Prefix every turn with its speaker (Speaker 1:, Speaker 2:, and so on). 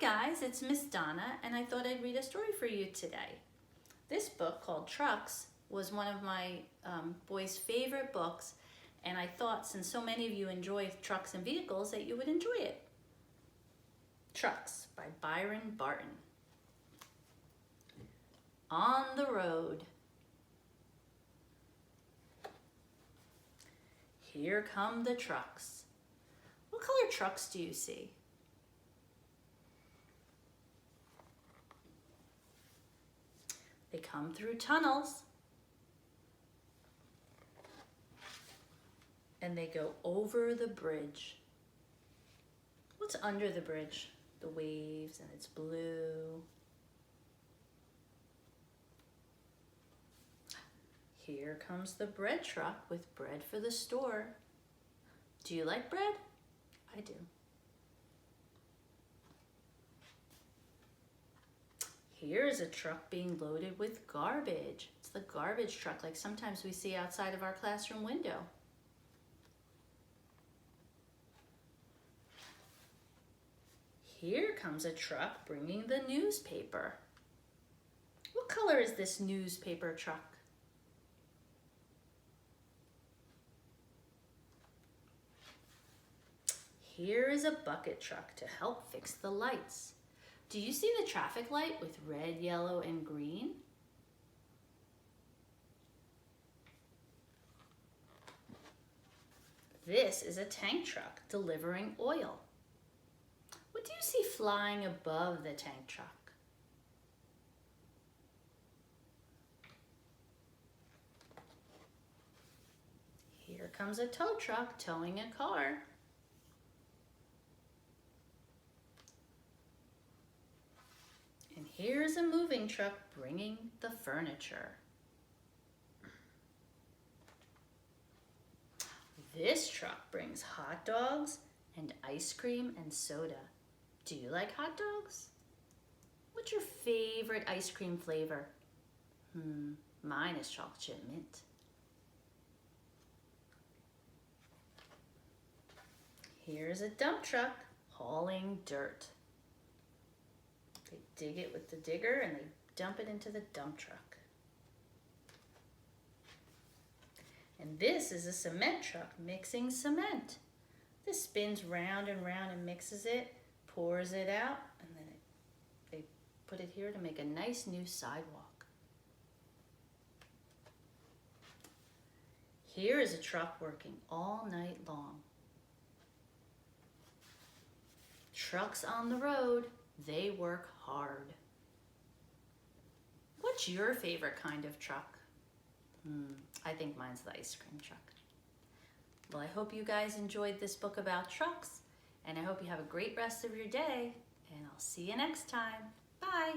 Speaker 1: guys, it's Miss Donna, and I thought I'd read a story for you today. This book called Trucks was one of my boys' favorite books, and I thought since so many of you enjoy trucks and vehicles that you would enjoy it. Trucks by Byron Barton. On the road. Here come the trucks. What color trucks do you see? They come through tunnels and they go over the bridge. What's under the bridge? The waves, and it's blue. Here comes the bread truck with bread for the store. Do you like bread? I do. Here is a truck being loaded with garbage. It's the garbage truck like sometimes we see outside of our classroom window. Here comes a truck bringing the newspaper. What color is this newspaper truck? Here is a bucket truck to help fix the lights. Do you see the traffic light with red, yellow, and green? This is a tank truck delivering oil. What do you see flying above the tank truck? Here comes a tow truck towing a car. And here's a moving truck bringing the furniture. This truck brings hot dogs and ice cream and soda. Do you like hot dogs? What's your favorite ice cream flavor? Mine is chocolate chip mint. Here's a dump truck hauling dirt. They dig it with the digger and they dump it into the dump truck. And this is a cement truck mixing cement. This spins round and round and mixes it, pours it out, and then they put it here to make a nice new sidewalk. Here is a truck working all night long. Trucks on the road, they work hard. What's your favorite kind of truck? I think mine's the ice cream truck. Well, I hope you guys enjoyed this book about trucks, and I hope you have a great rest of your day, and I'll see you next time. Bye.